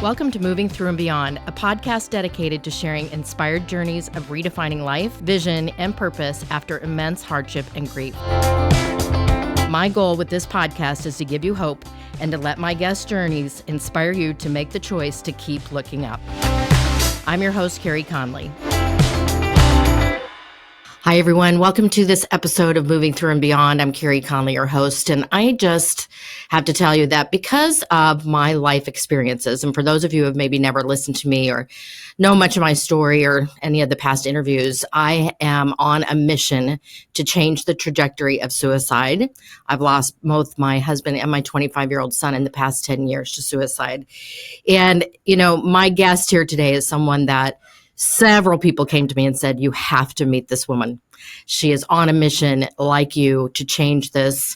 Welcome to Moving Through and Beyond, a podcast dedicated to sharing inspired journeys of redefining life, vision, and purpose after immense hardship and grief. My goal with this podcast is to give you hope and to let my guest journeys inspire you to make the choice to keep looking up. I'm your host, Carey Conley. Hi, everyone. Welcome to this episode of Moving Through and Beyond. I'm Carey Conley, your host, and I just have to tell you that because of my life experiences, and for those of you who have maybe never listened to me or know much of my story or any of the past interviews, I am on a mission to change the trajectory of suicide. I've lost both my husband and my 25-year-old son in the past 10 years to suicide. And, my guest here today is someone that several people came to me and said, you have to meet this woman. She is on a mission like you to change this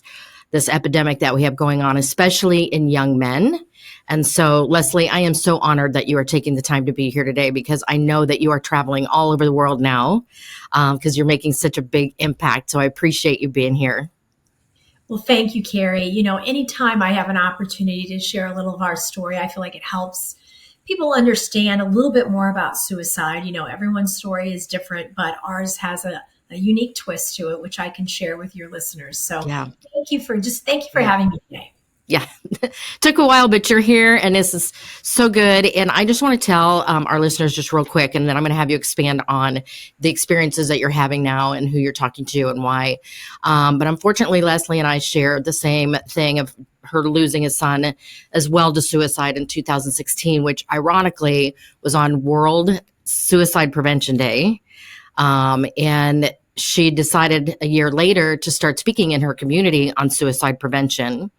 epidemic that we have going on, especially in young men. And so, Leslie, I am so honored that you are taking the time to be here today because I know that you are traveling all over the world now because you're making such a big impact. So I appreciate you being here. Well, thank you, Carey. Anytime I have an opportunity to share a little of our story, I feel like it helps people understand a little bit more about suicide. Everyone's story is different, but ours has a unique twist to it, which I can share with your listeners. So Thank you for having me today. Yeah, took a while, but you're here and this is so good. And I just want to tell our listeners just real quick, and then I'm going to have you expand on the experiences that you're having now and who you're talking to and why. But unfortunately, Leslie and I share the same thing of her losing a son as well to suicide in 2016, which ironically was on World Suicide Prevention Day. And she decided a year later to start speaking in her community on suicide prevention.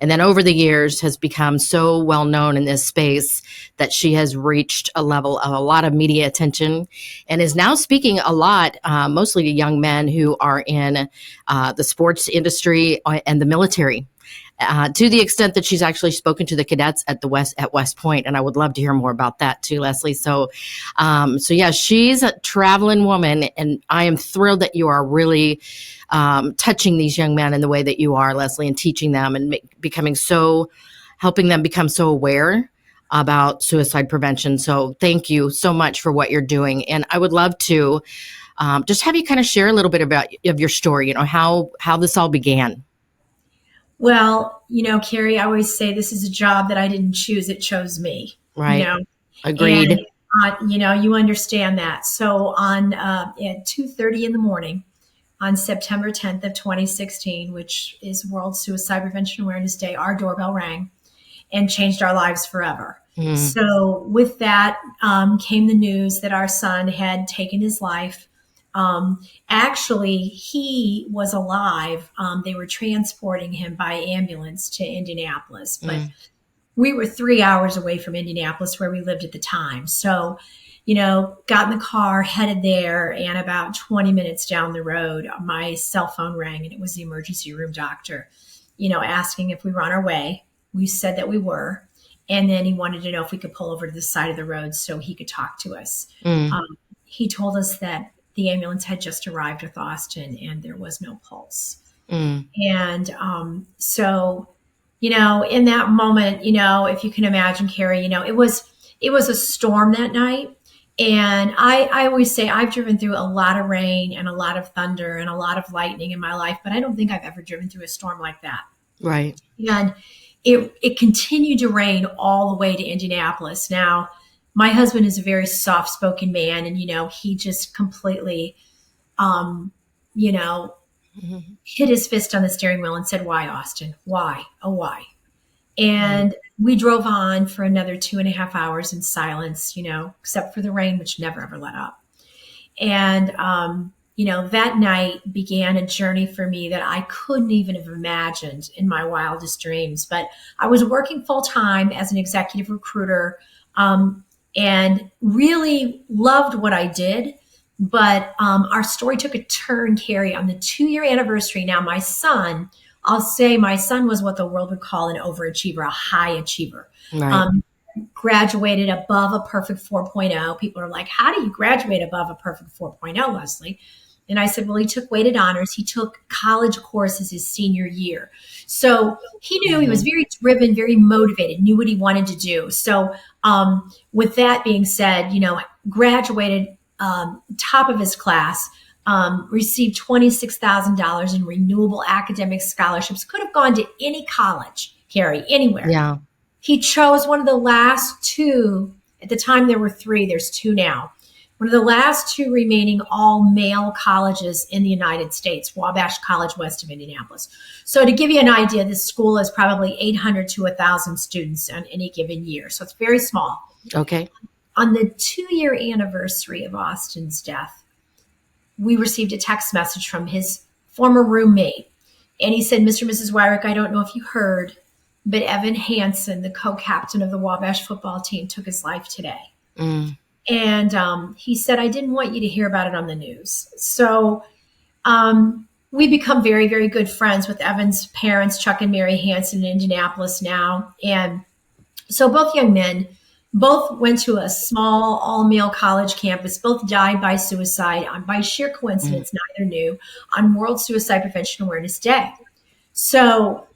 And then over the years has become so well known in this space that she has reached a level of a lot of media attention and is now speaking a lot, mostly to young men who are in the sports industry and the military. To the extent that she's actually spoken to the cadets at West Point, and I would love to hear more about that too, Leslie. So yeah, she's a traveling woman, and I am thrilled that you are really touching these young men in the way that you are, Leslie, and teaching them and helping them become so aware about suicide prevention. So thank you so much for what you're doing, and I would love to just have you kind of share a little bit of your story. How this all began. Well, Carey, I always say this is a job that I didn't choose. It chose me. Right. Agreed. And, you understand that. So at 2:30 in the morning on September 10th of 2016, which is World Suicide Prevention Awareness Day, our doorbell rang and changed our lives forever. Mm. So with that came the news that our son had taken his life. Actually, he was alive. They were transporting him by ambulance to Indianapolis, but we were 3 hours away from Indianapolis where we lived at the time. So, got in the car, headed there, and about 20 minutes down the road, my cell phone rang, and it was the emergency room doctor, asking if we were on our way. We said that we were, and then he wanted to know if we could pull over to the side of the road so he could talk to us. He told us that the ambulance had just arrived with Austin and there was no pulse. And so, in that moment, if you can imagine, Carey, it was a storm that night. And I always say I've driven through a lot of rain and a lot of thunder and a lot of lightning in my life, but I don't think I've ever driven through a storm like that. Right. And it continued to rain all the way to Indianapolis. Now, my husband is a very soft-spoken man, and, he just completely, hit his fist on the steering wheel and said, "Why, Austin? Why? Oh, why?" And we drove on for another 2.5 hours in silence, except for the rain, which never, ever let up. And, that night began a journey for me that I couldn't even have imagined in my wildest dreams. But I was working full-time as an executive recruiter, and really loved what I did. But our story took a turn, Carey, on the 2-year anniversary. Now, my son was what the world would call an overachiever, a high achiever. Right. Graduated above a perfect 4.0. People are like, how do you graduate above a perfect 4.0, Leslie? And I said, well, he took weighted honors. He took college courses his senior year. So he knew he was very driven, very motivated, knew what he wanted to do. So with that being said, graduated top of his class, received $26,000 in renewable academic scholarships, could have gone to any college, Carey, anywhere. Yeah. He chose one of the last two. At the time, there were three. There's two now. One of the last two remaining all-male colleges in the United States, Wabash College, west of Indianapolis. So to give you an idea, this school is probably 800 to 1,000 students on any given year. So it's very small. Okay. On the 2-year anniversary of Austin's death, we received a text message from his former roommate. And he said, Mr. and Mrs. Weirich, I don't know if you heard, but Evan Hansen, the co-captain of the Wabash football team, took his life today. And he said, I didn't want you to hear about it on the news. So we become very, very good friends with Evan's parents, Chuck and Mary Hansen, in Indianapolis now. And so both young men, both went to a small all-male college campus, both died by suicide, by sheer coincidence, neither knew, on World Suicide Prevention Awareness Day. So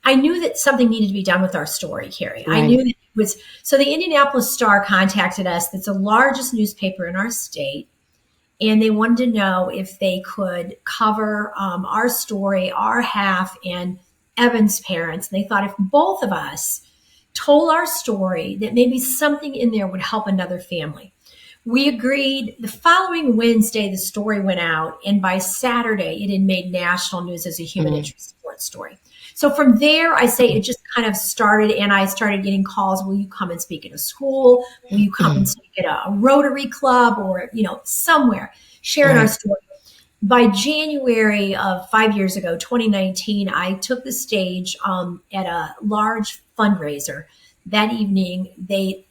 I knew that something needed to be done with our story, Carey. Right. I knew that it was, so the Indianapolis Star contacted us. That's the largest newspaper in our state. And they wanted to know if they could cover our story, our half, and Evan's parents. And they thought if both of us told our story, that maybe something in there would help another family. We agreed. The following Wednesday, the story went out. And by Saturday, it had made national news as a human interest sports story. So from there, I say it just kind of started, and I started getting calls. Will you come and speak at a school? Will you come and speak at a Rotary Club or, somewhere, sharing our story? By January of 5 years ago, 2019, I took the stage at a large fundraiser. That evening, they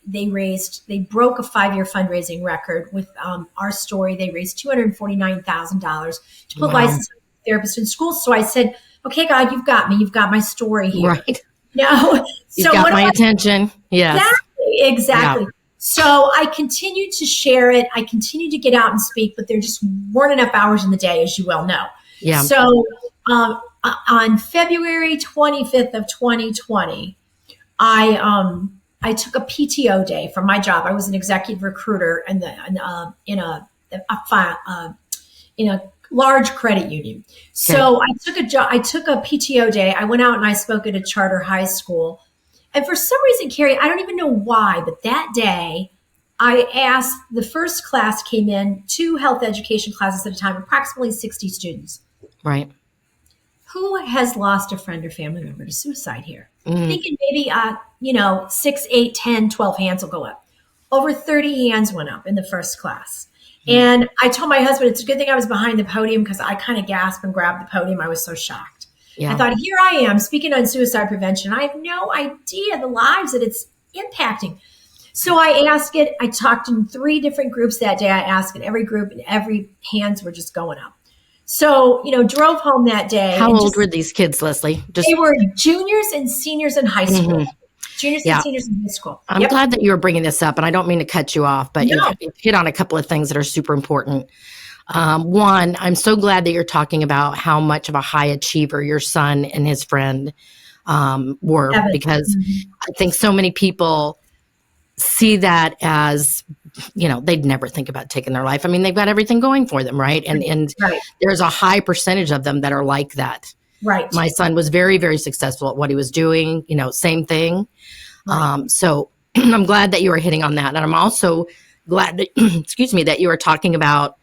broke a 5-year fundraising record with our story. They raised $249,000 to put licensed therapists in schools. So I said, okay, God, you've got me. You've got my story here. Right. No, You've got my attention. Yes. Exactly. Yeah. So I continued to share it. I continued to get out and speak, but there just weren't enough hours in the day, as you well know. Yeah. So on February 25th of 2020, I took a PTO day from my job. I was an executive recruiter in a large credit union. So I took a PTO day. I went out and I spoke at a charter high school. And for some reason, Carey, I don't even know why, but that day I asked, the first class came in, 2 health education classes at a time, approximately 60 students. Right. Who has lost a friend or family member to suicide here? Thinking maybe, 6, 8, 10, 12 hands will go up. Over 30 hands went up in the first class. And I told my husband, it's a good thing I was behind the podium because I kind of gasped and grabbed the podium. I was so shocked. Yeah. I thought, here I am speaking on suicide prevention. I have no idea the lives that it's impacting. So I asked it. I talked in 3 different groups that day. I asked in every group, and every hands were just going up. So, drove home that day. How old were these kids, Leslie? They were juniors and seniors in high school. Juniors and seniors in high school. I'm glad that you were bringing this up, and I don't mean to cut you off, but you've hit on a couple of things that are super important. One, I'm so glad that you're talking about how much of a high achiever your son and his friend were, because I think so many people see that as, they'd never think about taking their life. I mean, they've got everything going for them, right? And there's a high percentage of them that are like that. Right. My son was very, very successful at what he was doing, same thing. Right. So I'm glad that you were hitting on that. And I'm also glad that, that you were talking about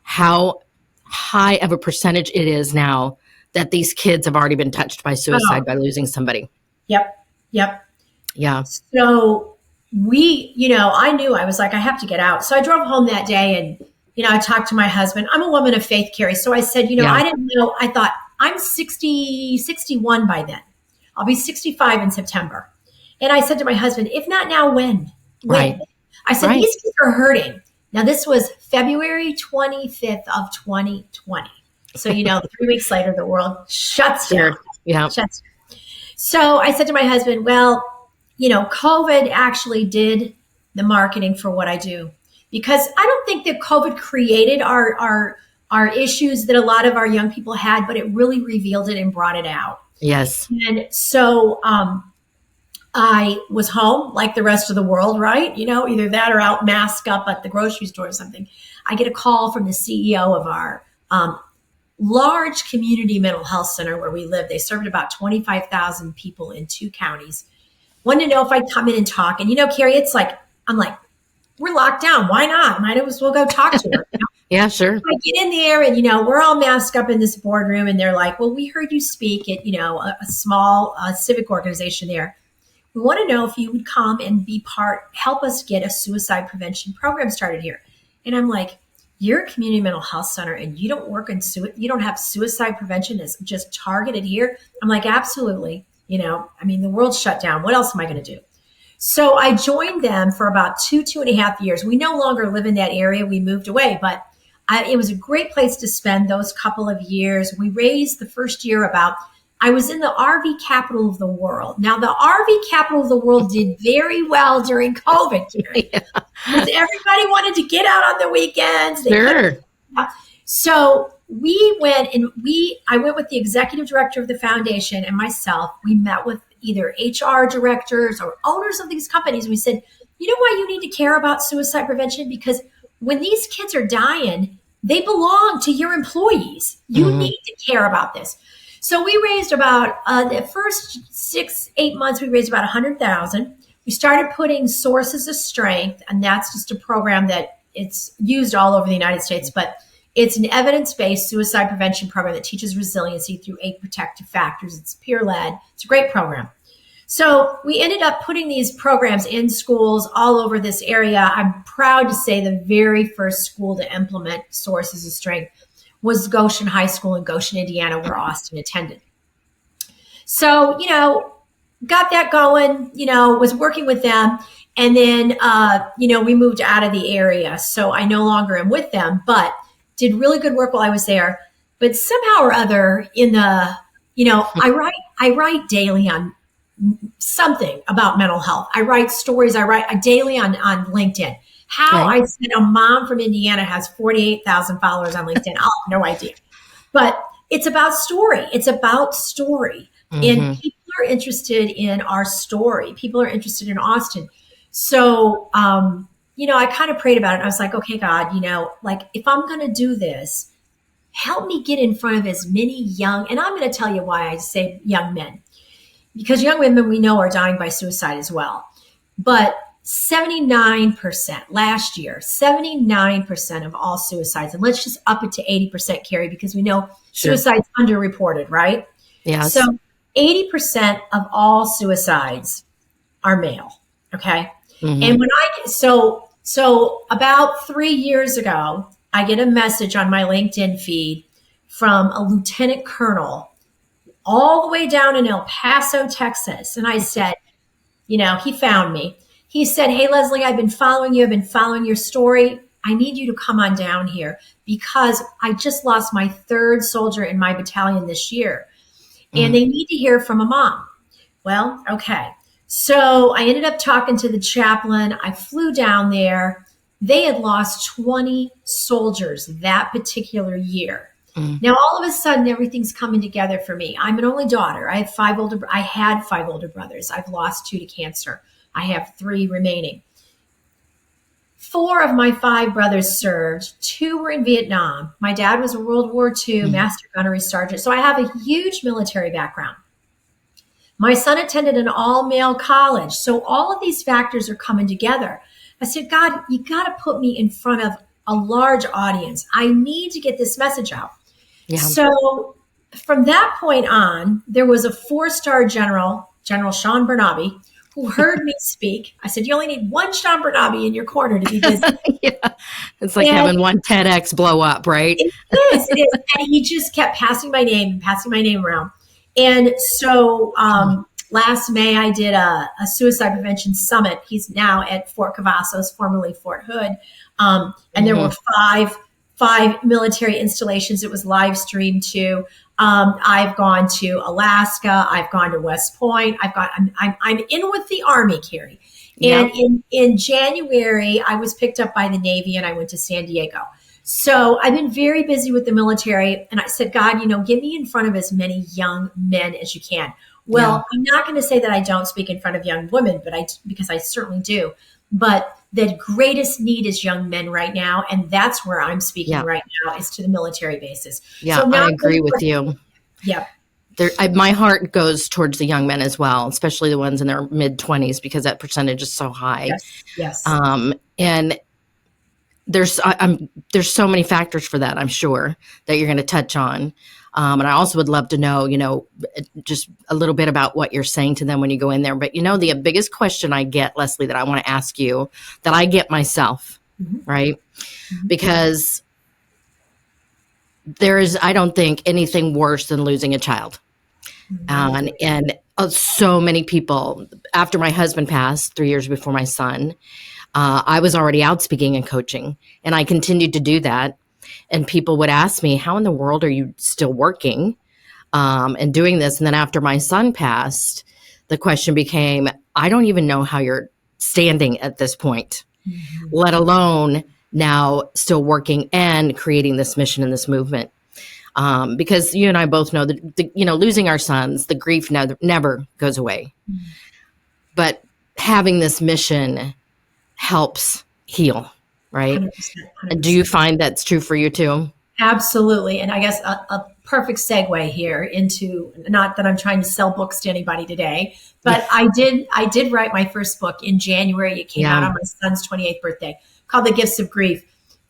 how high of a percentage it is now that these kids have already been touched by suicide by losing somebody. Yep. Yeah. So I knew, I was like, I have to get out. So I drove home that day and, I talked to my husband. I'm a woman of faith, Carey. So I said, I didn't know, I thought I'm 61 by then. I'll be 65 in September. And I said to my husband, if not now, when? Right. I said, these kids are hurting. Now, this was February 25th of 2020. So, 3 weeks later, the world shuts down. Yeah. Shuts down. So I said to my husband, well, COVID actually did the marketing for what I do. because I don't think that COVID created our issues that a lot of our young people had, but it really revealed it and brought it out. Yes. And so I was home like the rest of the world, right? Either that or out masked up at the grocery store or something. I get a call from the CEO of our large community mental health center where we live. They served about 25,000 people in 2 counties. Wanted to know if I'd come in and talk. And Carey, it's like, I'm like, we're locked down. Why not? Might as well go talk to her. Yeah, sure. I get in there and, we're all masked up in this boardroom and they're like, well, we heard you speak at, a small civic organization there. We want to know if you would come and help us get a suicide prevention program started here. And I'm like, you're a community mental health center and you don't work in you don't have suicide prevention that's just targeted here. I'm like, absolutely. The world's shut down. What else am I going to do? So I joined them for about 2.5 years. We no longer live in that area. We moved away, but it was a great place to spend those couple of years. We raised the first year I was in the RV capital of the world. Now, the RV capital of the world did very well during COVID. Yeah. Because everybody wanted to get out on the weekends. Sure. So we went and I went with the executive director of the foundation and myself. We met with either HR directors or owners of these companies. We said, you know why you need to care about suicide prevention? Because when these kids are dying, they belong to your employees. You need to care about this. So we raised about, the first 6-8 months, we raised about 100,000. We started putting Sources of Strength, and that's just a program that it's used all over the United States, but it's an evidence-based suicide prevention program that teaches resiliency through 8 protective factors. It's peer-led. It's a great program. So we ended up putting these programs in schools all over this area. I'm proud to say the very first school to implement Sources of Strength was Goshen High School in Goshen, Indiana, where Austin attended. So, got that going, was working with them. And then, we moved out of the area. So I no longer am with them, but did really good work while I was there. But somehow or other I write daily on something about mental health. I write stories. I write daily on LinkedIn. How I said a mom from Indiana has 48,000 followers on LinkedIn. I have no idea. But it's about story. And people are interested in our story. People are interested in Austin. So, I kind of prayed about it. I was like, okay, God, if I'm going to do this, help me get in front of as many young, and I'm going to tell you why I say young men, because young women we know are dying by suicide as well. But 79% last year, 79% of all suicides, and let's just up it to 80%, Carey, because we know suicide's underreported, right? Yeah. So 80% of all suicides are male. Okay. And when so about 3 years ago, I get a message on my LinkedIn feed from a lieutenant colonel all the way down in El Paso, Texas. And I said, he found me. He said, hey, Leslie, I've been following you. I've been following your story. I need you to come on down here because I just lost my 3rd soldier in my battalion this year. And they need to hear from a mom. Well, okay. So I ended up talking to the chaplain. I flew down there. They had lost 20 soldiers that particular year. Now, all of a sudden, everything's coming together for me. I'm an only daughter. I had 5 older brothers. I've lost 2 to cancer. I have 3 remaining. 4 of my 5 brothers served. 2 were in Vietnam. My dad was a World War II master gunnery sergeant. So I have a huge military background. My son attended an all-male college. So all of these factors are coming together. I said, God, you got to put me in front of a large audience. I need to get this message out. Yeah. So from that point on, there was a 4-star general, General Sean Bernabe, who heard me speak. I said, you only need one Sean Bernabe in your corner to be busy. Yeah. It's like having one TEDx blow up, right? It is. And he just kept passing my name around. And so last May, I did a suicide prevention summit. He's now at Fort Cavazos, formerly Fort Hood. And there were five military installations. It was live streamed too. I've gone to Alaska. I've gone to West Point. I'm in with the Army, Carey. And in January, I was picked up by the Navy and I went to San Diego. So I've been very busy with the military. And I said, God, get me in front of as many young men as you can. Well, I'm not going to say that I don't speak in front of young women, because I certainly do. But the greatest need is young men right now. And that's where I'm speaking right now, is to the military bases. Yeah, so I agree with you. Yeah. My heart goes towards the young men as well, especially the ones in their mid-20s, because that percentage is so high. Yes. And there's so many factors for that, I'm sure, that you're going to touch on. And I also would love to know, just a little bit about what you're saying to them when you go in there. But, the biggest question I get, Leslie, that I want to ask you, that I get myself, right? Mm-hmm. Because I don't think anything worse than losing a child. Mm-hmm. And so many people, after my husband passed 3 years before my son, I was already out speaking and coaching, and I continued to do that. And people would ask me, how in the world are you still working and doing this? And then after my son passed, the question became, I don't even know how you're standing at this point, let alone now still working and creating this mission and this movement. Because you and I both know that, losing our sons, the grief never goes away. But having this mission helps heal, right? 100%. Do you find that's true for you too? Absolutely. And I guess a perfect segue here into, not that I'm trying to sell books to anybody today, but I did write my first book in January. It came out on my son's 28th birthday, called The Gifts of Grief.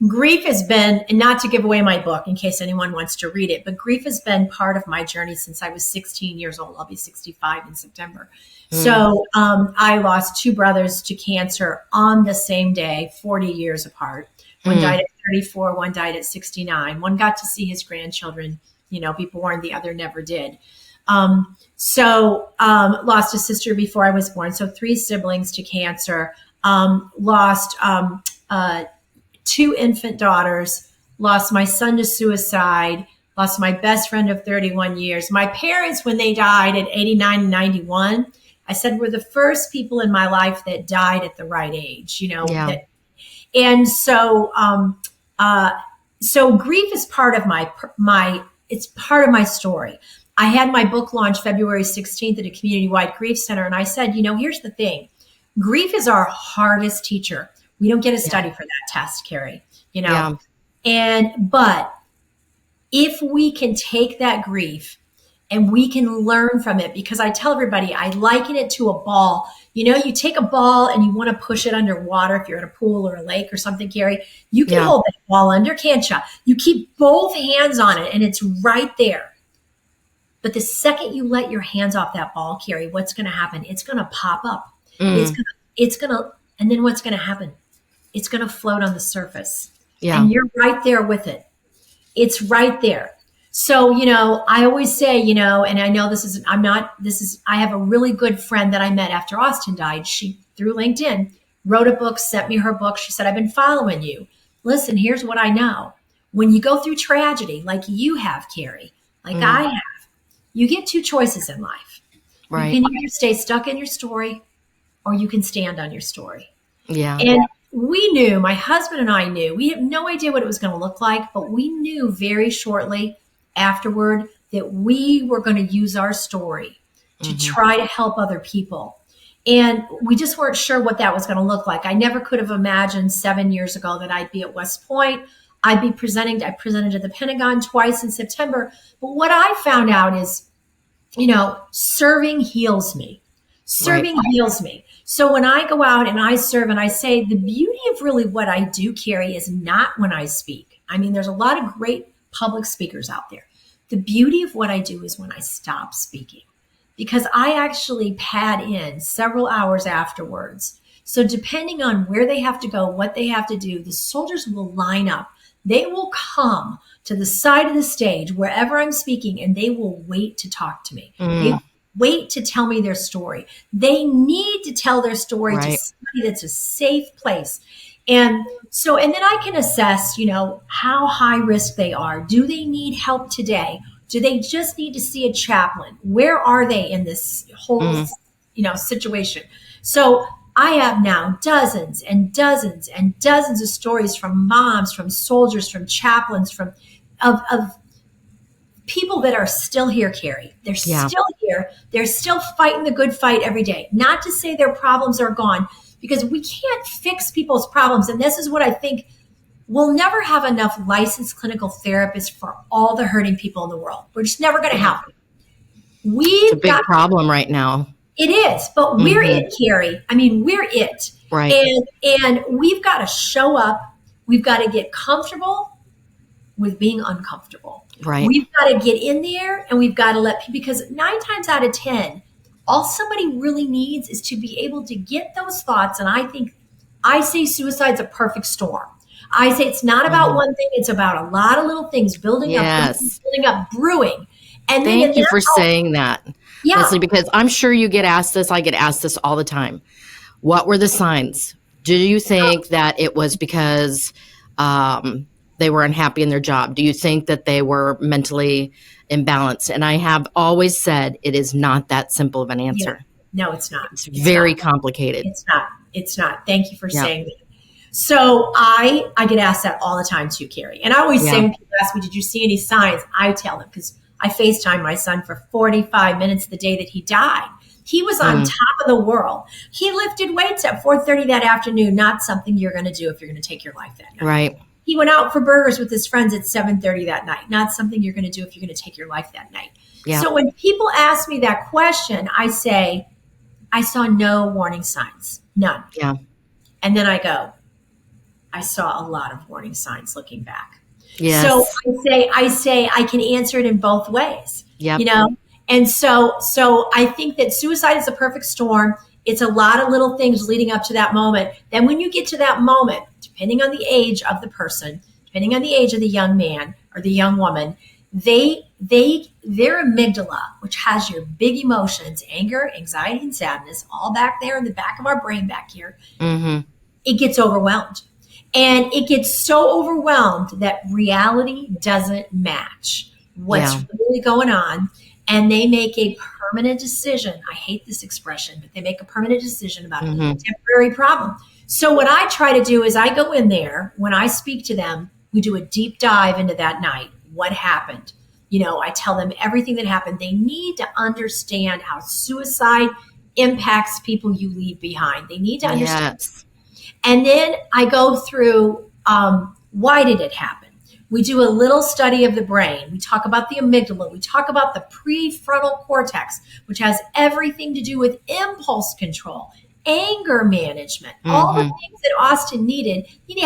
Grief has been, and not to give away my book in case anyone wants to read it, but grief has been part of my journey since I was 16 years old. I'll be 65 in September. So I lost two brothers to cancer on the same day, 40 years apart. One died at 34, one died at 69. One got to see his grandchildren, be born, the other never did. Lost a sister before I was born. So 3 siblings to cancer, lost 2 infant daughters, lost my son to suicide, lost my best friend of 31 years. My parents, when they died at 89 and 91, I said, were the first people in my life that died at the right age, So grief is part of it's part of my story. I had my book launch February 16th at a community-wide grief center. And I said, here's the thing. Grief is our hardest teacher. We don't get a study for that test, Carey, but if we can take that grief and we can learn from it, because I tell everybody, I liken it to a ball. You take a ball and you want to push it underwater. If you're at a pool or a lake or something, Carey, you can hold that ball under, can't you? You keep both hands on it and it's right there. But the second you let your hands off that ball, Carey, what's going to happen? It's going to pop up. It's going to, and then what's going to happen? It's going to float on the surface. Yeah. And you're right there with it. It's right there. So, I always say, and I know I have a really good friend that I met after Austin died. She, through LinkedIn, wrote a book, sent me her book. She said, I've been following you. Listen, here's what I know. When you go through tragedy, like you have, Carey, like I have, you get 2 choices in life. Right. You can either stay stuck in your story or you can stand on your story. Yeah. And we knew, my husband and I knew, we have no idea what it was going to look like, but we knew very shortly afterward that we were going to use our story to try to help other people. And we just weren't sure what that was going to look like. I never could have imagined 7 years ago that I'd be at West Point. I presented at the Pentagon twice in September. But what I found out is, serving heals me. Serving heals me. So when I go out and I serve and I say, the beauty of really what I do, Carey, is not when I speak. I mean, there's a lot of great public speakers out there. The beauty of what I do is when I stop speaking, because I actually pad in several hours afterwards. So depending on where they have to go, what they have to do, the soldiers will line up. They will come to the side of the stage wherever I'm speaking, and they will wait to talk to me. They wait to tell me their story. They need to tell their story to somebody that's a safe place. And then I can assess, how high risk they are. Do they need help today? Do they just need to see a chaplain? Where are they in this whole, Mm. situation? So I have now dozens and dozens and dozens of stories from moms, from soldiers, from chaplains, of people that are still here, Carey. They're Yeah. still here. They're still fighting the good fight every day. Not to say their problems are gone, because we can't fix people's problems. And this is what I think: we'll never have enough licensed clinical therapists for all the hurting people in the world. We're just never going to have it. It's a We've big got, problem right now. it is, but we're Mhm. it, Carey. I mean, we're it. Right. And we've got to show up. We've got to get comfortable with being uncomfortable. Right. We've got to get in there, and we've got to let people, because 9 times out of 10, all somebody really needs is to be able to get those thoughts. And I say suicide's a perfect storm. I say it's not about one thing. It's about a lot of little things building Yes. up, brewing. And then Thank you for saying that, yeah, Leslie, because I'm sure you get asked this. I get asked this all the time. What were the signs? Do you think that it was because they were unhappy in their job? Do you think that they were mentally imbalanced? And I have always said it is not that simple of an answer. no, it's not. It's very complicated. It's not. It's not. Thank you for Yeah. saying that. So I get asked that all the time too, Carey. And I always say, when people ask me, did you see any signs? I tell them, because I FaceTime my son for 45 minutes the day that he died. He was on top of the world. He lifted weights at 4:30 that afternoon, not something you're going to do if you're going to take your life that night. Right. He went out for burgers with his friends at 7:30 that night, not something you're going to do if you're going to take your life that night. Yeah. So when people ask me that question, I say, I saw no warning signs, none. Yeah. And then I go, I saw a lot of warning signs looking back. Yes. So I say I can answer it in both ways. Yep. And so I think that suicide is a perfect storm. It's a lot of little things leading up to that moment. Then when you get to that moment, depending on the age of the person, depending on the age of the young man or the young woman, their amygdala, which has your big emotions, anger, anxiety, and sadness, all back there in the back of our brain back here, it gets overwhelmed. And it gets so overwhelmed that reality doesn't match what's really going on. And they make a permanent decision. I hate this expression, but they make a permanent decision about a temporary problem. So what I try to do is I go in there, when I speak to them, we do a deep dive into that night. What happened? I tell them everything that happened. They need to understand how suicide impacts people you leave behind. They need to understand. Yes. And then I go through, why did it happen? We do a little study of the brain. We talk about the amygdala. We talk about the prefrontal cortex, which has everything to do with impulse control, anger management, all the things that Austin needed. He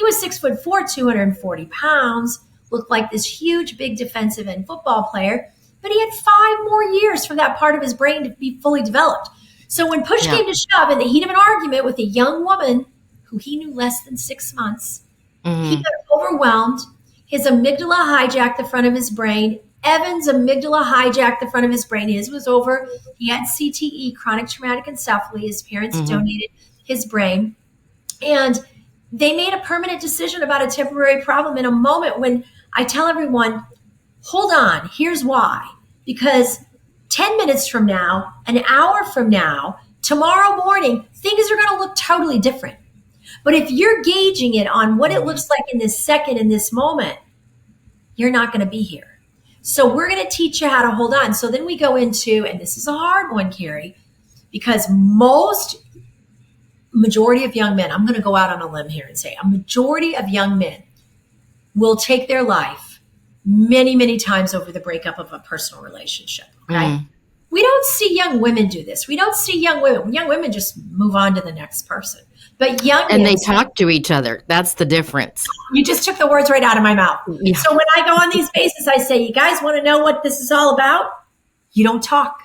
was 6'4", 240 pounds, looked like this huge, big defensive end football player, but he had 5 more years for that part of his brain to be fully developed. So when push came to shove, in the heat of an argument with a young woman who he knew less than 6 months, he got overwhelmed. His amygdala hijacked the front of his brain. Evan's amygdala hijacked the front of his brain. His was over. He had CTE, chronic traumatic encephaly. His parents donated his brain. And they made a permanent decision about a temporary problem in a moment when I tell everyone, hold on, here's why. Because 10 minutes from now, an hour from now, tomorrow morning, things are going to look totally different. But if you're gauging it on what it looks like in this second, in this moment, you're not going to be here. So we're going to teach you how to hold on. So then we go into, and this is a hard one, Carey, because majority of young men, I'm going to go out on a limb here and say a majority of young men will take their life many, many times over the breakup of a personal relationship. Okay. We don't see young women do this. We don't see young women. Young women just move on to the next person. But young men, they talk to each other. That's the difference. You just took the words right out of my mouth. Yeah. So when I go on these bases, I say, you guys want to know what this is all about? You don't talk.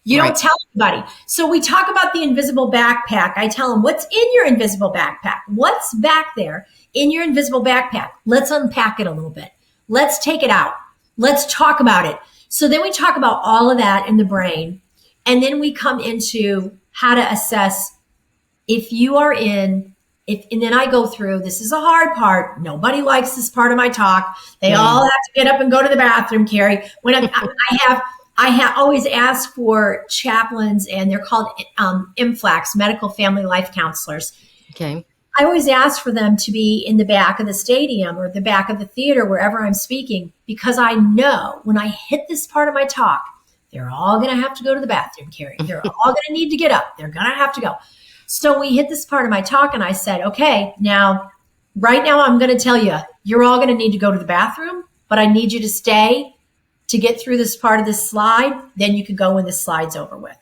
You don't tell anybody. So we talk about the invisible backpack. I tell them, what's in your invisible backpack? What's back there in your invisible backpack? Let's unpack it a little bit. Let's take it out. Let's talk about it. So then we talk about all of that in the brain. And then we come into how to assess if you are in and then I go through, this is a hard part. Nobody likes this part of my talk. They all have to get up and go to the bathroom, Carey. When I have always asked for chaplains, and they're called MFLACs, Medical Family Life Counselors. Okay. I always ask for them to be in the back of the stadium or the back of the theater, wherever I'm speaking, because I know when I hit this part of my talk, they're all going to have to go to the bathroom, Carey. They're all going to need to get up. They're going to have to go. So we hit this part of my talk, and I said, okay, now, right now I'm going to tell you, you're all going to need to go to the bathroom, but I need you to stay to get through this part of this slide. Then you can go when the slide's over with.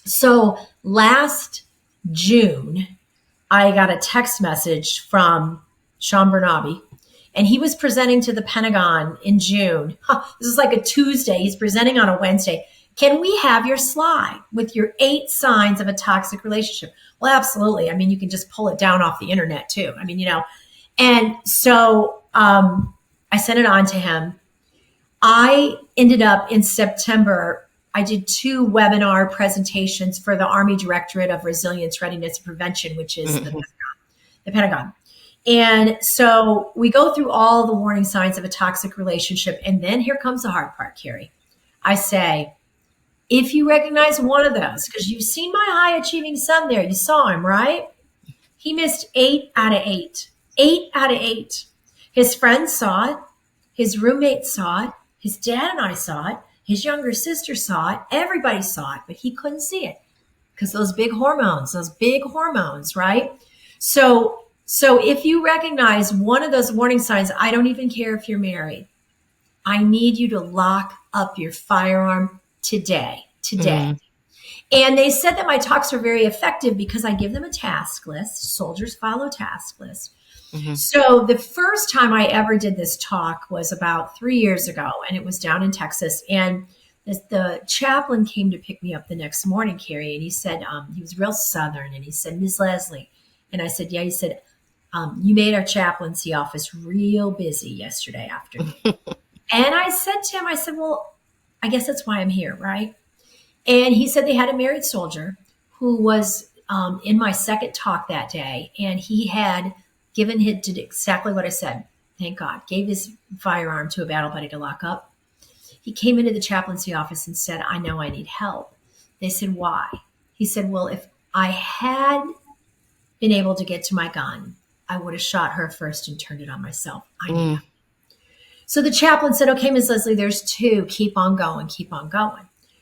So last June, I got a text message from Sean Bernabe, and he was presenting to the Pentagon in June. This is like a Tuesday. He's presenting on a Wednesday. Can we have your slide with your 8 signs of a toxic relationship? Well, absolutely. I mean, you can just pull it down off the internet too. I mean, and so I sent it on to him. I ended up in September, I did 2 webinar presentations for the Army Directorate of Resilience, Readiness, and Prevention, which is the Pentagon. And so we go through all the warning signs of a toxic relationship. And then here comes the hard part, Carey. I say, if you recognize one of those, because you've seen my high achieving son there, you saw him, right? He missed 8 out of 8. 8 out of 8. His friends saw it. His roommates saw it. His dad and I saw it. His younger sister saw it. Everybody saw it, but he couldn't see it because those big hormones, right? So if you recognize one of those warning signs, I don't even care if you're married. I need you to lock up your firearm today. And they said that my talks are very effective because I give them a task list. Soldiers follow task list. So the first time I ever did this talk was about 3 years ago, and it was down in Texas. And the chaplain came to pick me up the next morning, Carey, and he said, he was real Southern, and he said, Ms. Leslie. And I said, yeah. He said, you made our chaplaincy office real busy yesterday afternoon. And I said to him, I said, well, I guess that's why I'm here, right? And he said they had a married soldier who was in my second talk that day, and he had given him to exactly what I said. Thank God. Gave his firearm to a battle buddy to lock up. He came into the chaplaincy office and said, I know I need help. They said, why? He said, well, if I had been able to get to my gun, I would have shot her first and turned it on myself. I knew. So the chaplain said, okay, Ms. Leslie, there's 2. Keep on going.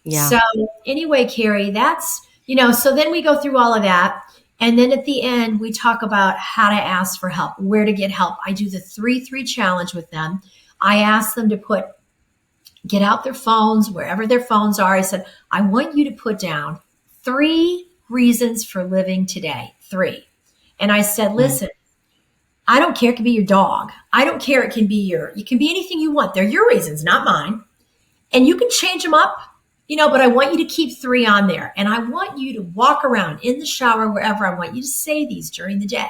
Yeah. So anyway, Carey, that's, so then we go through all of that. And then at the end, we talk about how to ask for help, where to get help. I do the 3-3 challenge with them. I ask them to get out their phones, wherever their phones are. I said, I want you to put down 3 reasons for living today. 3. And I said, listen, I don't care. It can be your dog. I don't care. It can be anything you want. They're your reasons, not mine. And you can change them up. But I want you to keep 3 on there. And I want you to walk around in the shower, wherever. I want you to say these during the day.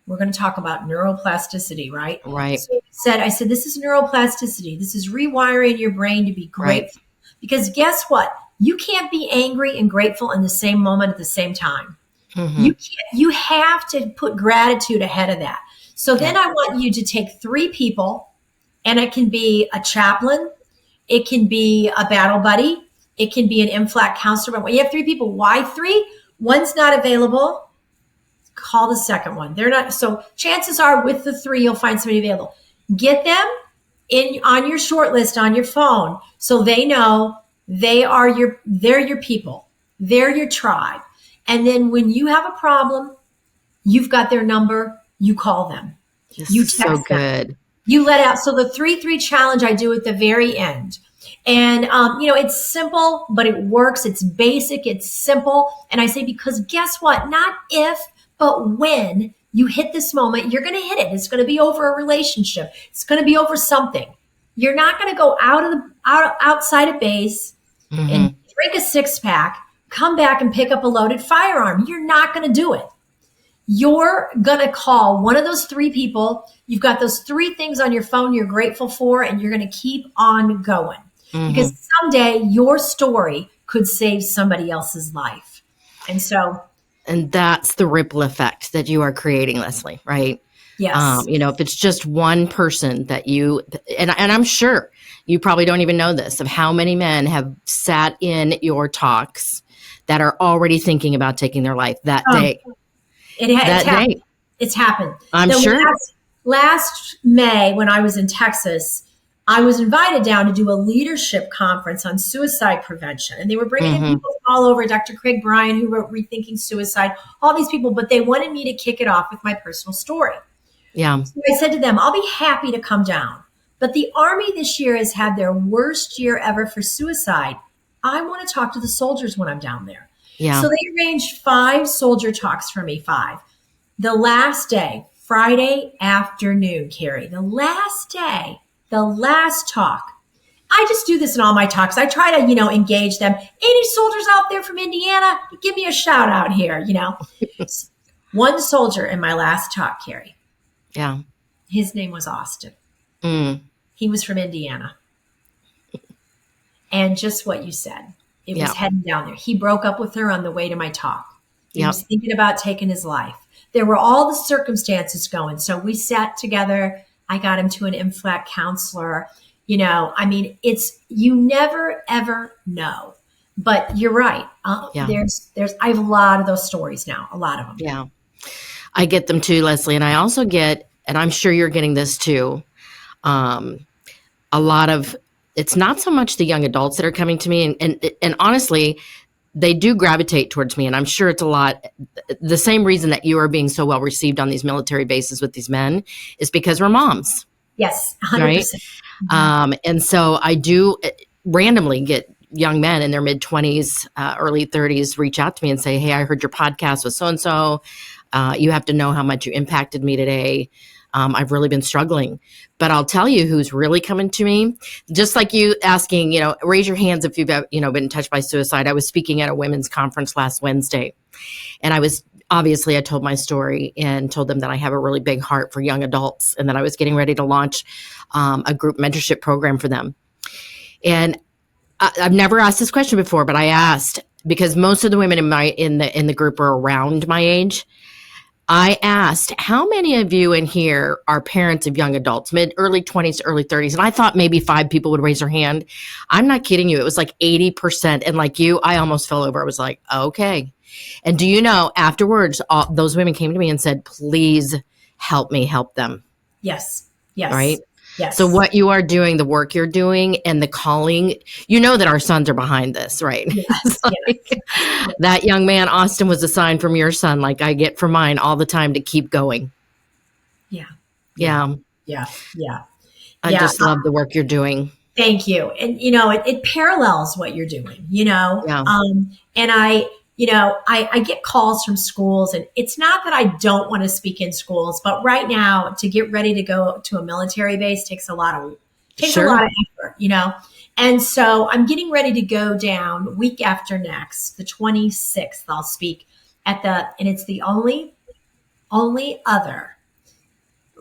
We're going to talk about neuroplasticity, right? Right. So I said, this is neuroplasticity. This is rewiring your brain to be grateful. Right. Because guess what? You can't be angry and grateful in the same moment at the same time. You have to put gratitude ahead of that. So then I want you to take 3 people, and it can be a chaplain. It can be a battle buddy. It can be an MFLAC counselor. But when you have 3 people, why 3? One's not available. Call the second one. They're not. So chances are with the 3, you'll find somebody available. Get them on your short list on your phone so they know they're your people. They're your tribe. And then when you have a problem, you've got their number. You call them. You text so good. them. You let out. So the 3-3 challenge I do at the very end. And, it's simple, but it works. It's basic. It's simple. And I say, because guess what? Not if, but when you hit this moment, you're going to hit it. It's going to be over a relationship. It's going to be over something. You're not going to go outside of base and drink a 6-pack, come back and pick up a loaded firearm. You're not going to do it. You're going to call one of those 3 people. You've got those 3 things on your phone you're grateful for, and you're going to keep on going. Because someday your story could save somebody else's life. And so And that's the ripple effect that you are creating, Leslie, right? Yes. If it's just one person that and I'm sure you probably don't even know this, of how many men have sat in your talks that are already thinking about taking their life that Oh, day. it's That happened. day. It's happened. I'm sure. Last May, when I was in Texas, I was invited down to do a leadership conference on suicide prevention. And they were bringing in people all over, Dr. Craig Bryan, who wrote Rethinking Suicide, all these people, but they wanted me to kick it off with my personal story. Yeah. So I said to them, I'll be happy to come down. But the Army this year has had their worst year ever for suicide. I want to talk to the soldiers when I'm down there. Yeah. So they arranged 5 soldier talks for me, 5. The last day, Friday afternoon, Carey, the last day, the last talk. I just do this in all my talks. I try to, engage them. Any soldiers out there from Indiana, give me a shout out here, One soldier in my last talk, Carey. Yeah. His name was Austin. He was from Indiana. And just what you said, it was heading down there. He broke up with her on the way to my talk. He was thinking about taking his life. There were all the circumstances going. So we sat together. I got him to an MFLAC counselor. It's, you never, ever know. But you're right. I have a lot of those stories now, a lot of them. Yeah. I get them too, Leslie. And I also get, and I'm sure you're getting this too, a lot of, it's not so much the young adults that are coming to me. And honestly, they do gravitate towards me. And I'm sure it's a lot. The same reason that you are being so well received on these military bases with these men is because we're moms. Yes, 100%. Right? And so I do randomly get young men in their mid-20s, early 30s reach out to me and say, hey, I heard your podcast with so-and-so. You have to know how much you impacted me today. I've really been struggling. But I'll tell you who's really coming to me, just like you asking, raise your hands if you've been touched by suicide. I was speaking at a women's conference last Wednesday, and I told my story and told them that I have a really big heart for young adults and that I was getting ready to launch a group mentorship program for them. And I've never asked this question before, but I asked because most of the women in the group are around my age. I asked, how many of you in here are parents of young adults, early 20s to early 30s? And I thought maybe 5 people would raise their hand. I'm not kidding you. It was like 80%. And like you, I almost fell over. I was like, okay. And do you know, afterwards, those women came to me and said, please help me help them. Yes. Yes. Right? Yes. So what you are doing, the work you're doing and the calling, that our sons are behind this, right? Yes, yes. That young man, Austin, was a sign from your son, like I get from mine all the time to keep going. Yeah. Yeah. Yeah. Yeah. I just love the work you're doing. Thank you. And, it parallels what you're doing, Yeah. And I get calls from schools, and it's not that I don't want to speak in schools, but right now to get ready to go to a military base takes a lot of effort, And so I'm getting ready to go down week after next, the 26th, I'll speak and it's the only other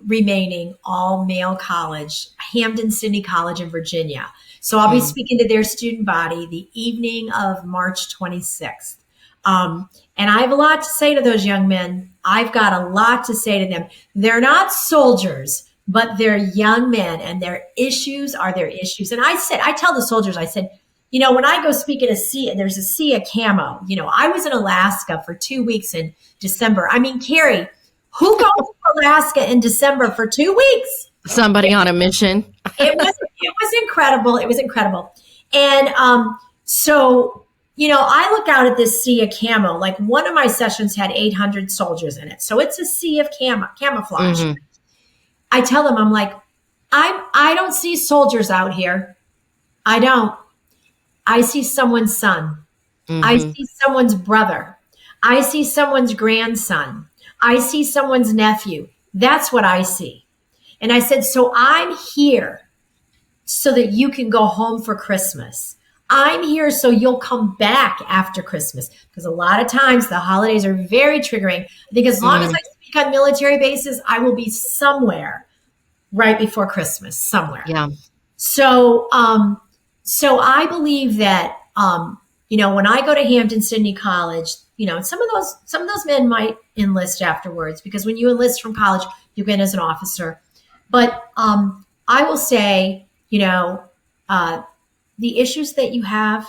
remaining all male college, Hampden-Sydney College in Virginia. So I'll be speaking to their student body the evening of March 26th. And I have a lot to say to those young men. I've got a lot to say to them. They're not soldiers, but they're young men, and their issues are their issues. And I tell the soldiers, I said, when I go speak at there's a sea of camo. I was in Alaska for 2 weeks in December. I mean, Carey, who goes to Alaska in December for 2 weeks? Somebody on a mission. It was incredible. It was incredible. And so, I look out at this sea of camo. Like one of my sessions had 800 soldiers in it. So it's a sea of camouflage. Mm-hmm. I tell them, I'm like, I don't see soldiers out here. I don't. I see someone's son. Mm-hmm. I see someone's brother. I see someone's grandson. I see someone's nephew. That's what I see. And I said, so I'm here so that you can go home for Christmas. I'm here so you'll come back after Christmas. Because a lot of times the holidays are very triggering. I think as long as I speak on military bases, I will be somewhere right before Christmas, somewhere. Yeah. So I believe that, when I go to Hampden-Sydney College, some of those men might enlist afterwards, because when you enlist from college, you get as an officer. But I will say, the issues that you have,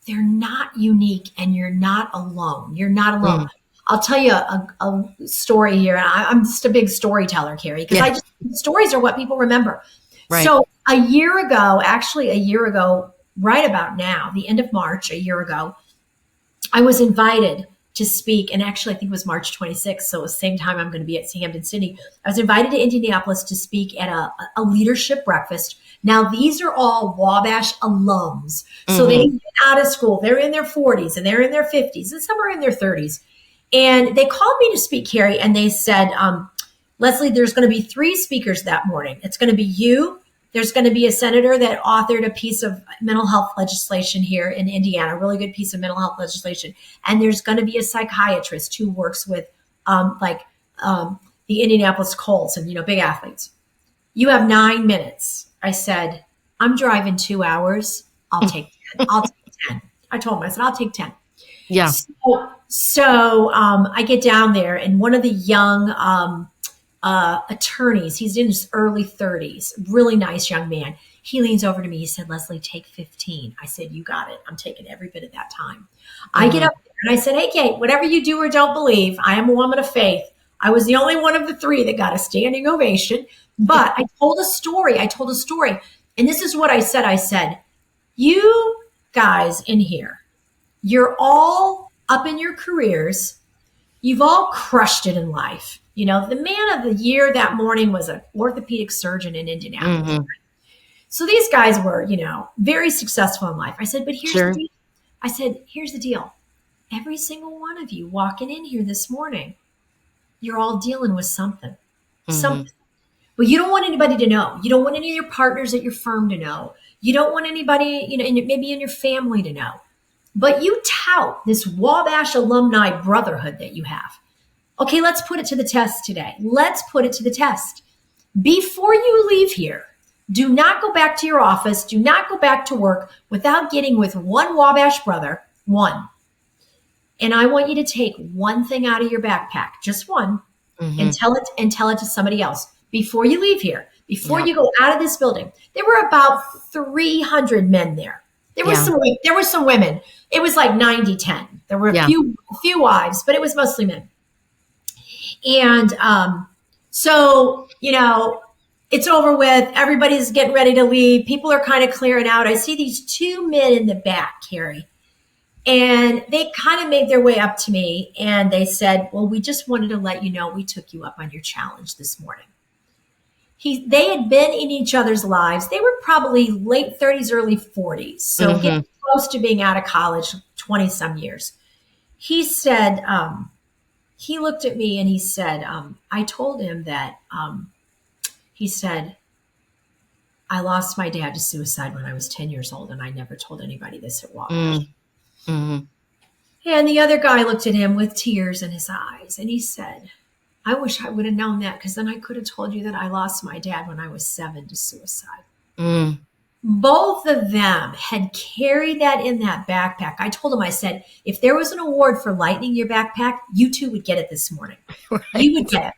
they're not unique, and you're not alone. You're not alone. Mm. I'll tell you a story here. I'm just a big storyteller, Carey, because stories are what people remember. Right. So a year ago, right about now, the end of March, a year ago, I was invited to speak, and actually I think it was March 26th, so the same time I'm going to be at Hampton City. I was invited to Indianapolis to speak at a leadership breakfast. Now, these are all Wabash alums. So they've been out of school. They're in their 40s, and they're in their 50s, and some are in their 30s. And they called me to speak, Carey, and they said, Leslie, there's going to be 3 speakers that morning. It's going to be you. There's going to be a senator that authored a piece of mental health legislation here in Indiana, a really good piece of mental health legislation. And there's going to be a psychiatrist who works with the Indianapolis Colts and, big athletes. You have 9 minutes. I said, I'm driving 2 hours. I'll take 10. I'll take 10. I told him, I said, I'll take 10. Yeah. So I get down there, and one of the young attorneys, he's in his early 30s, really nice young man. He leans over to me. He said, Leslie, take 15. I said, you got it. I'm taking every bit of that time. I get up there and I said, hey, Kate, whatever you do or don't believe, I am a woman of faith. I was the only one of the 3 that got a standing ovation. But I told a story. And this is what I said. I said, you guys in here, you're all up in your careers. You've all crushed it in life. The man of the year that morning was an orthopedic surgeon in Indianapolis. So these guys were, very successful in life. I said, but here's the deal. I said, here's the deal. Every single one of you walking in here this morning, you're all dealing with something. Something. But you don't want anybody to know. You don't want any of your partners at your firm to know. You don't want anybody, maybe in your family to know. But you tout this Wabash alumni brotherhood that you have. Okay, let's put it to the test today. Let's put it to the test. Before you leave here, do not go back to your office. Do not go back to work without getting with one Wabash brother, one. And I want you to take one thing out of your backpack, just one, and tell it to somebody else before you leave here, before you go out of this building. There were about 300 men there. There were some women. It was like 90-10. There were a few wives, but it was mostly men. And so, it's over with. Everybody's getting ready to leave. People are kind of clearing out. I see these 2 men in the back, Carey. And they kind of made their way up to me, and they said, well, we just wanted to let you know we took you up on your challenge this morning. They had been in each other's lives. They were probably late 30s, early 40s. So getting close to being out of college, 20 some years. He said, he looked at me and he said, I told him that, he said, I lost my dad to suicide when I was 10 years old, and I never told anybody this at Wabash. And the other guy looked at him with tears in his eyes, and he said, I wish I would have known that, because then I could have told you that I lost my dad when I was 7 to suicide. Both of them had carried that in that backpack. I told him, I said, if there was an award for lightening your backpack, you two would get it this morning. Right. You would get it.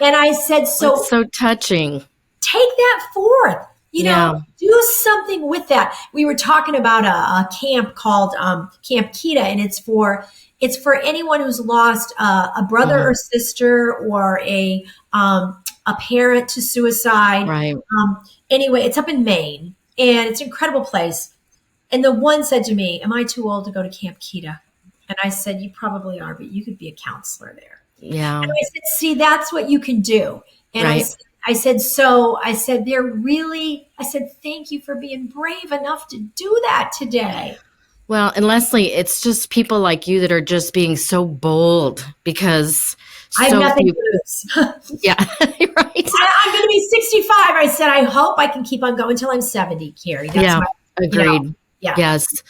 And I said, That's so touching. Take that forth. Do something with that. We were talking about a camp called Camp Kita, and it's for anyone who's lost a brother or sister or a parent to suicide. Right. Anyway, it's up in Maine, and it's an incredible place. And the one said to me, am I too old to go to Camp Kita? And I said, you probably are, but you could be a counselor there. Yeah. And I said, see, that's what you can do. And I said, thank you for being brave enough to do that today. Well, and Leslie, it's just people like you that are just being so bold, because I have nothing to lose. Yeah, right. I'm going to be 65. I said, I hope I can keep on going until I'm 70, Carey. Agreed. Yes.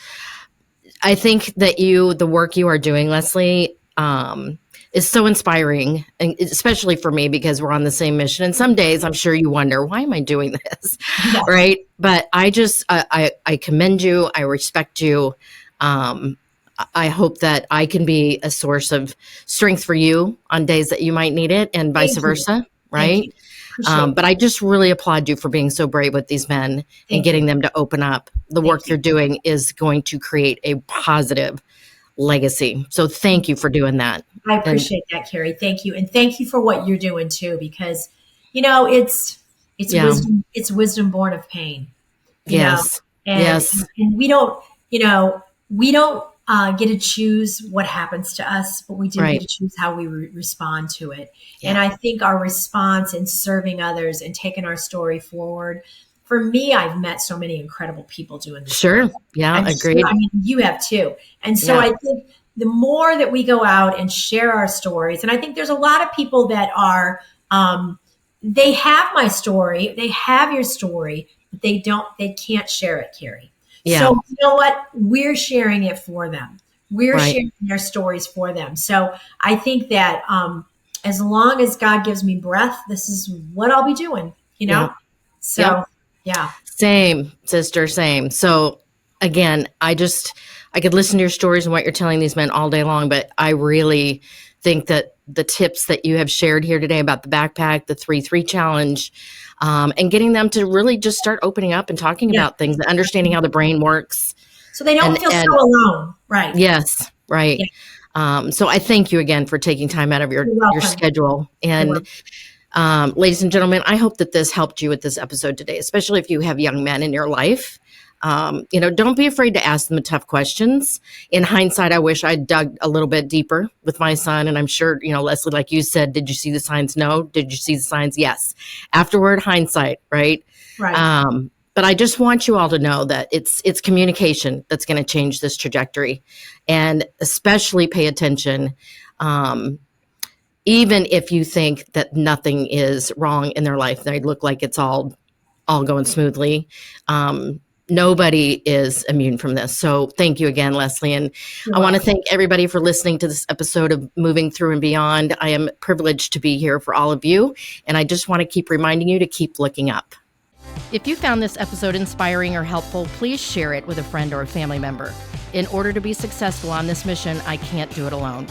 I think that the work you are doing, Leslie, is so inspiring, and especially for me, because we're on the same mission. And some days I'm sure you wonder, why am I doing this? Yes. Right. But I just, I commend you. I respect you. I hope that I can be a source of strength for you on days that you might need it, and vice Thank you. versa, Thank right? you. Appreciate But I just really applaud you for being so brave with these men and Thank you. getting them to open up. The Thank work you. you're doing is going to create a positive legacy. So thank you for doing that. I And appreciate that, Carey. Thank you. And thank you for what you're doing too, because, it's yeah, wisdom born of pain, you know, yes, and, yes, and we don't get to choose what happens to us, but we do get right. to choose how we respond to it. And Yeah, I think our response in serving others and taking our story forward, for me, I've met so many incredible people doing this work. sure. Yeah, I'm sure, agreed. I mean, you have too. And so Yeah, I think the more that we go out and share our stories, and I think there's a lot of people that are, they have my story, they have your story, but they can't share it, Carey. yeah, So you know what? We're sharing it for them. We're right. sharing their stories for them. So I think that as long as God gives me breath, this is what I'll be doing, you Yeah, know? yep. So yeah. Same, sister, same. So again, I could listen to your stories and what you're telling these men all day long, but I really think that the tips that you have shared here today about the backpack, the 3-3 challenge, and getting them to really just start opening up and talking Yeah. about things, and understanding how the brain works. So they don't feel so And alone. Right. yes, right. Yeah. So I thank you again for taking time out of You're your welcome. schedule. You're And welcome. ladies and gentlemen, I hope that this helped you with this episode today, especially if you have young men in your life. Don't be afraid to ask them the tough questions. In hindsight, I wish I'd dug a little bit deeper with my son. And I'm sure, Leslie, like you said, did you see the signs? No. Did you see the signs? Yes. Afterward, hindsight, right? Right. But I just want you all to know that it's communication that's going to change this trajectory, and especially pay attention. Even if you think that nothing is wrong in their life, they look like it's all going smoothly. Nobody is immune from this. So thank you again, Leslie. And You're I want to welcome. thank everybody for listening to this episode of Moving Through and Beyond. I am privileged to be here for all of you. And I just want to keep reminding you to keep looking up. If you found this episode inspiring or helpful, please share it with a friend or a family member. In order to be successful on this mission, I can't do it alone.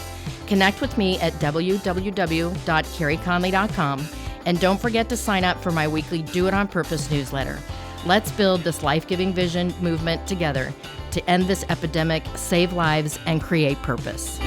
Connect with me at www.careyconley.com, and don't forget to sign up for my weekly Do It On Purpose newsletter. Let's build this life-giving vision movement together to end this epidemic, save lives, and create purpose.